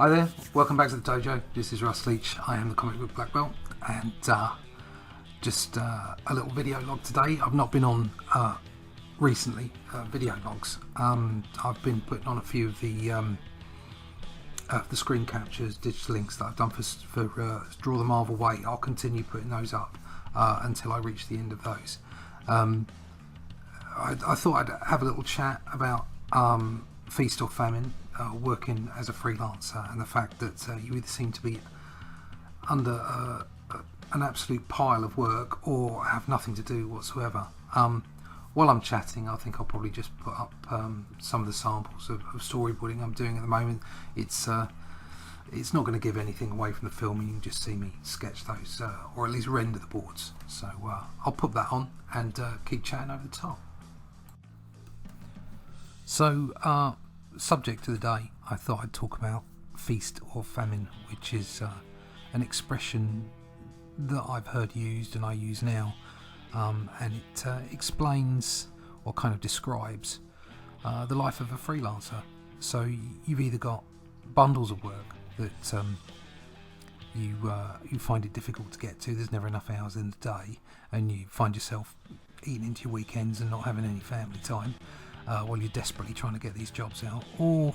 Hi there, welcome back to the dojo. This is Russ Leach. I am the comic book black belt, and just a little video log today. I've not been on recently video logs. I've been putting on a few of the screen captures, digital links that I've done for Draw the Marvel Way. I'll continue putting those up until I reach the end of those. I thought I'd have a little chat about Feast or Famine, working as a freelancer, and the fact that you either seem to be under an absolute pile of work or have nothing to do whatsoever. While I'm chatting, I think I'll probably just put up some of the samples of storyboarding I'm doing at the moment. It's not going to give anything away from the film, and you can just see me sketch those, or at least render the boards. So I'll put that on and keep chatting over the top. So, subject to the day, I thought I'd talk about Feast or Famine, which is an expression that I've heard used and I use now, and it explains or kind of describes the life of a freelancer. So you've either got bundles of work that you find it difficult to get to. There's never enough hours in the day, and you find yourself eating into your weekends and not having any family time while you're desperately trying to get these jobs out, or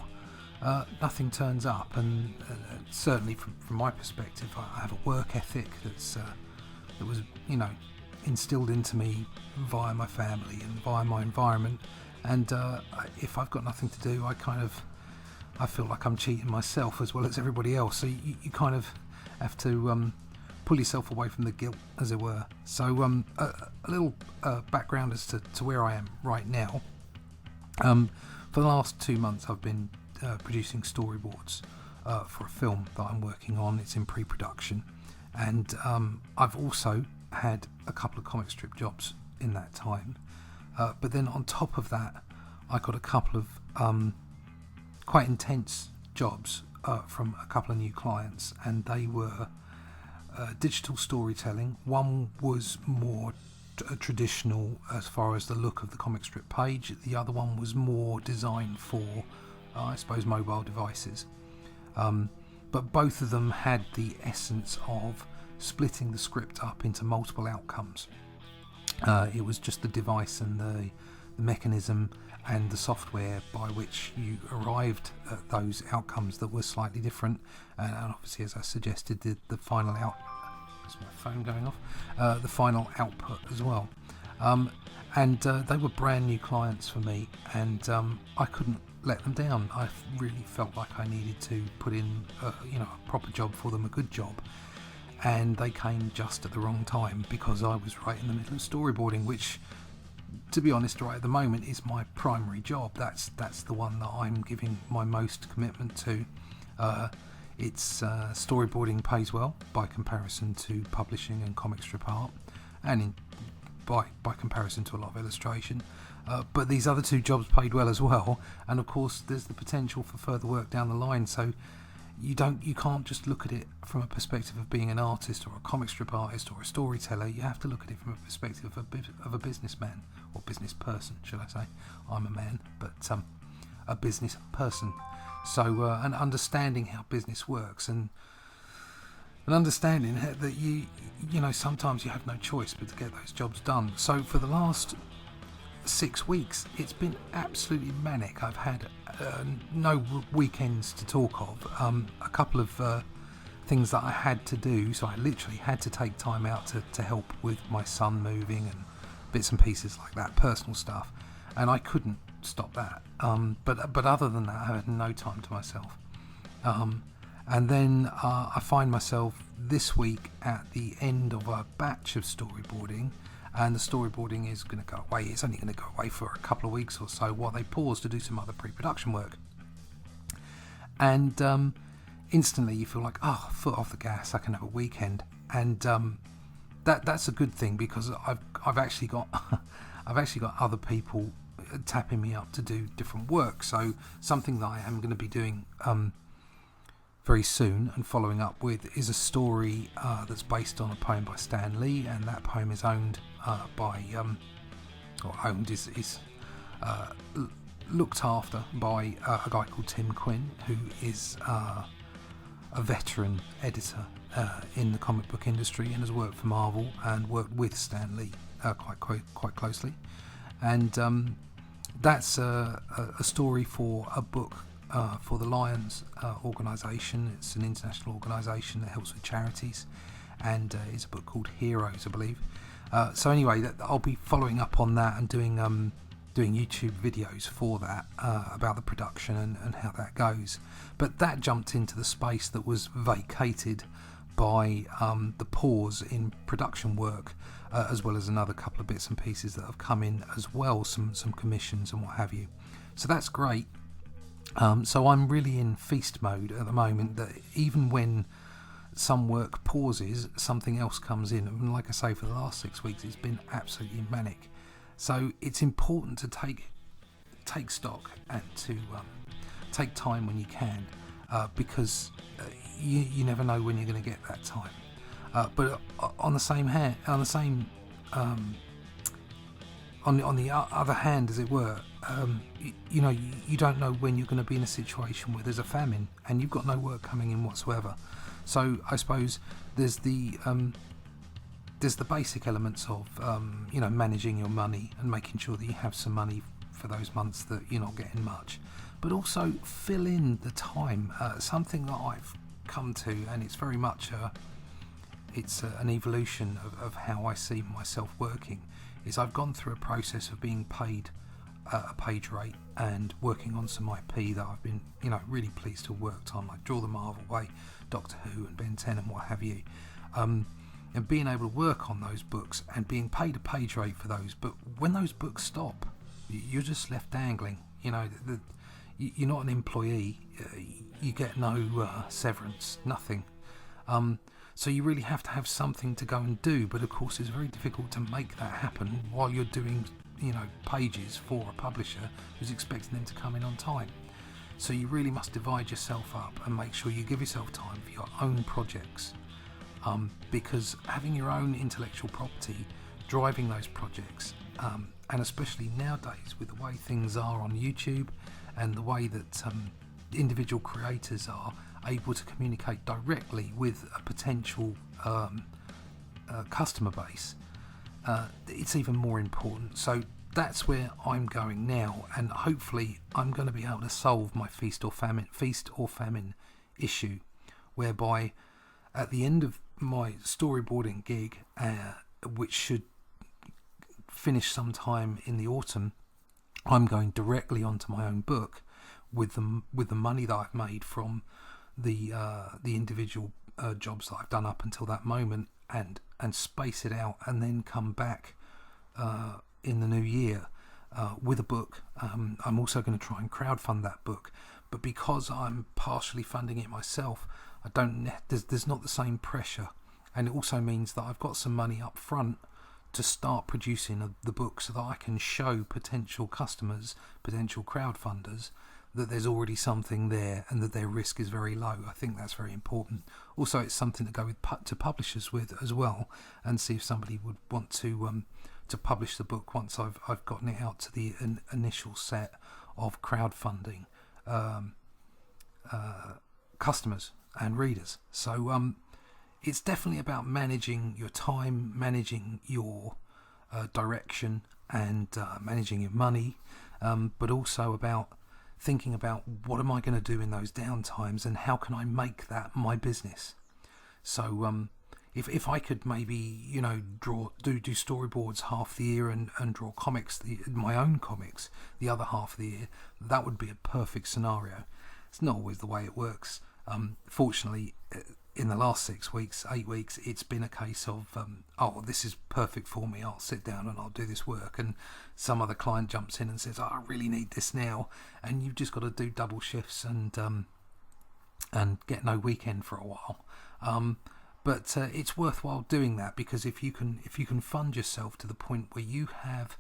nothing turns up. And certainly from my perspective, I have a work ethic that was instilled into me via my family and via my environment, and if I've got nothing to do, I feel like I'm cheating myself as well as everybody else. So you kind of have to pull yourself away from the guilt, as it were. So a little background as to where I am right now. For the last 2 months I've been producing storyboards for a film that I'm working on. It's in pre-production, and I've also had a couple of comic strip jobs in that time, but then on top of that I got a couple of quite intense jobs from a couple of new clients, and they were digital storytelling. One was more traditional as far as the look of the comic strip page. The other one was more designed for I suppose mobile devices, but both of them had the essence of splitting the script up into multiple outcomes. It was just the device and the mechanism and the software by which you arrived at those outcomes that were slightly different, and obviously, as I suggested, the final is my phone going off? The final output as well. And they were brand new clients for me, and I couldn't let them down. I really felt like I needed to put in a proper job for them, a good job, and they came just at the wrong time because I was right in the middle of storyboarding, which, to be honest, right at the moment is my primary job. That's the one that I'm giving my most commitment to. It's storyboarding pays well by comparison to publishing and comic strip art, and by comparison to a lot of illustration. But these other two jobs paid well as well, and of course there's the potential for further work down the line. So you can't just look at it from a perspective of being an artist or a comic strip artist or a storyteller. You have to look at it from a perspective of a businessman, or business person, should I say. I'm a man, but a business person. So and understanding how business works, and understanding that you sometimes you have no choice but to get those jobs done. So for the last 6 weeks it's been absolutely manic. I've had no weekends to talk of. A couple of things that I had to do, so I literally had to take time out to help with my son moving and bits and pieces like that, personal stuff, and I couldn't stop that. But other than that, I had no time to myself. And then I find myself this week at the end of a batch of storyboarding, and the storyboarding is going to go away. It's only going to go away for a couple of weeks or so while they pause to do some other pre-production work. And instantly you feel like, foot off the gas, I can have a weekend. And that's a good thing, because I've actually got other people tapping me up to do different work. So something that I am going to be doing very soon and following up with is a story that's based on a poem by Stan Lee, and that poem is owned looked after by a guy called Tim Quinn, who is a veteran editor in the comic book industry, and has worked for Marvel and worked with Stan Lee quite closely. And that's a story for a book for the Lions organisation. It's an international organisation that helps with charities, and it's a book called Heroes, I believe. So anyway, I'll be following up on that and doing YouTube videos for that about the production and how that goes. But that jumped into the space that was vacated by the pause in production work, as well as another couple of bits and pieces that have come in as well, some commissions and what have you. So that's great. So I'm really in feast mode at the moment, that even when some work pauses, something else comes in. And like I say, for the last 6 weeks, it's been absolutely manic. So it's important to take stock and to take time when you can, because you never know when you're going to get that time. But on the other hand, as it were, you don't know when you're going to be in a situation where there's a famine and you've got no work coming in whatsoever. So I suppose there's the basic elements of managing your money and making sure that you have some money for those months that you're not getting much, but also fill in the time. Something that I've come to, and it's very much an evolution of how I see myself working, is I've gone through a process of being paid a page rate and working on some IP that I've been really pleased to have worked on, like Draw the Marvel Way, Doctor Who and Ben 10 and what have you, and being able to work on those books and being paid a page rate for those. But when those books stop, you're just left dangling. You're not an employee. You get no severance, nothing. So you really have to have something to go and do. But of course, it's very difficult to make that happen while you're doing pages for a publisher who's expecting them to come in on time. So you really must divide yourself up and make sure you give yourself time for your own projects, because having your own intellectual property driving those projects, and especially nowadays with the way things are on YouTube and the way that individual creators are able to communicate directly with a potential customer base, it's even more important. So that's where I'm going now, and hopefully I'm going to be able to solve my feast or famine issue, whereby at the end of my storyboarding gig, which should finish sometime in the autumn, I'm going directly onto my own book with the money that I've made from the individual jobs that I've done up until that moment, and space it out, and then come back in the new year with a book. I'm also going to try and crowdfund that book, but because I'm partially funding it myself, there's not the same pressure, and it also means that I've got some money up front to start producing the book, so that I can show potential customers, potential crowdfunders, that there's already something there and that their risk is very low. I think that's very important. Also, it's something to go to publishers with as well, and see if somebody would want to publish the book once I've gotten it out to the initial set of crowdfunding customers and readers. So it's definitely about managing your time, managing your direction, and managing your money, but also about thinking about what am I going to do in those downtimes, and how can I make that my business. So if I could maybe do storyboards half the year and draw comics, my own comics, the other half of the year, that would be a perfect scenario. It's not always the way it works. Fortunately, in the last 6 weeks, 8 weeks, it's been a case of this is perfect for me, I'll sit down and I'll do this work, and some other client jumps in and says, I really need this now, and you've just got to do double shifts and get no weekend for a while. But it's worthwhile doing that, because if you can fund yourself to the point where you have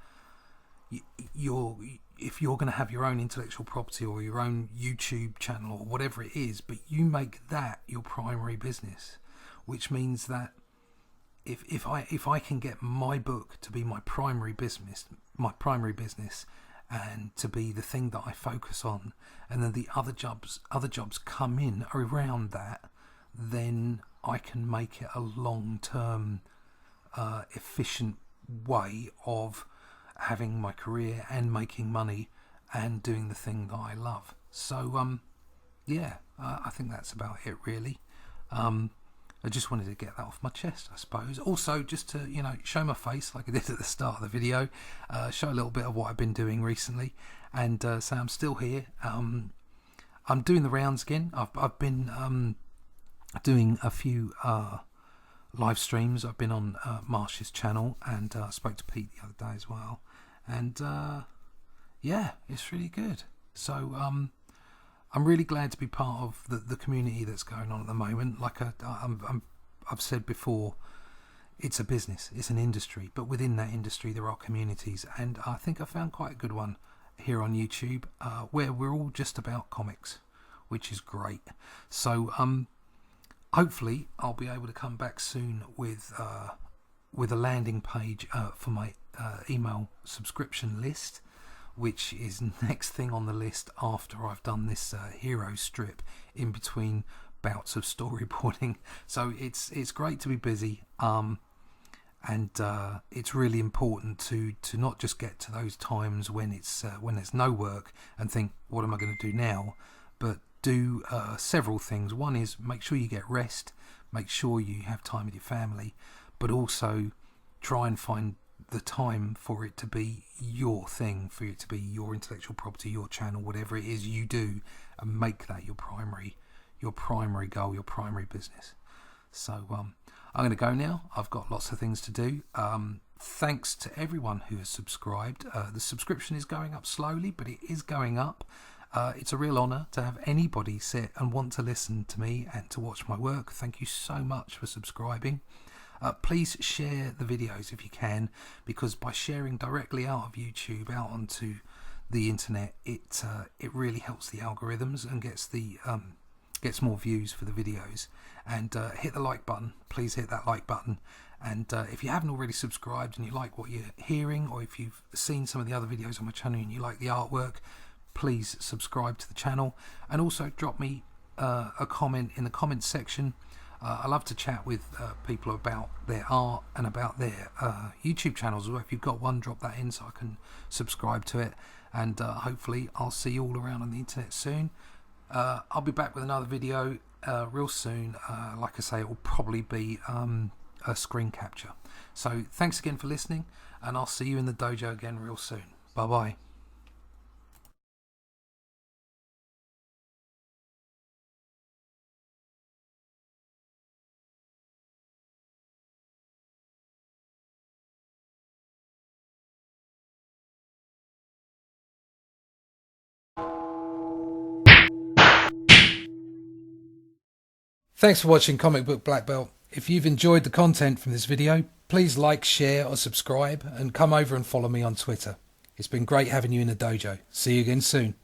if you're going to have your own intellectual property or your own YouTube channel or whatever it is, but you make that your primary business, which means that if I can get my book to be my primary business, and to be the thing that I focus on, and then the other jobs come in around that, then I can make it a long-term, efficient way of having my career and making money and doing the thing that I love. So I think that's about it, really. I just wanted to get that off my chest, I suppose. Also, just to, show my face like I did at the start of the video, show a little bit of what I've been doing recently, and say I'm still here. I'm doing the rounds again. I've been doing a few live streams. I've been on Marsh's channel, and I spoke to Pete the other day as well. And it's really good. So I'm really glad to be part of the community that's going on at the moment. Like I've said before, it's a business, it's an industry, but within that industry there are communities, and I think I found quite a good one here on YouTube, where we're all just about comics, which is great. So hopefully I'll be able to come back soon with a landing page for my email subscription list, which is next thing on the list after I've done this hero strip in between bouts of storyboarding. So it's great to be busy, and it's really important to not just get to those times when there's no work and think, what am I going to do now, but do several things. One is make sure you get rest, make sure you have time with your family, but also try and find the time for it to be your thing, for it to be your intellectual property, your channel, whatever it is you do, and make that your primary goal, your primary business. So I'm going to go now. I've got lots of things to do. Thanks to everyone who has subscribed. The subscription is going up slowly, but it is going up. It's a real honour to have anybody sit and want to listen to me and to watch my work. Thank you so much for subscribing. Please share the videos if you can, because by sharing directly out of YouTube out onto the internet, it really helps the algorithms and gets more views for the videos. And hit the like button. Please hit that like button. And if you haven't already subscribed and you like what you're hearing, or if you've seen some of the other videos on my channel and you like the artwork, please subscribe to the channel, and also drop me a comment in the comments section. I love to chat with people about their art and about their YouTube channels as well. If you've got one, drop that in so I can subscribe to it, and hopefully I'll see you all around on the internet soon. I'll be back with another video real soon. Like I say, it will probably be a screen capture. So thanks again for listening, and I'll see you in the dojo again real soon. Bye bye. Thanks for watching Comic Book Black Belt. If you've enjoyed the content from this video, please like, share or subscribe, and come over and follow me on Twitter. It's been great having you in the dojo. See you again soon.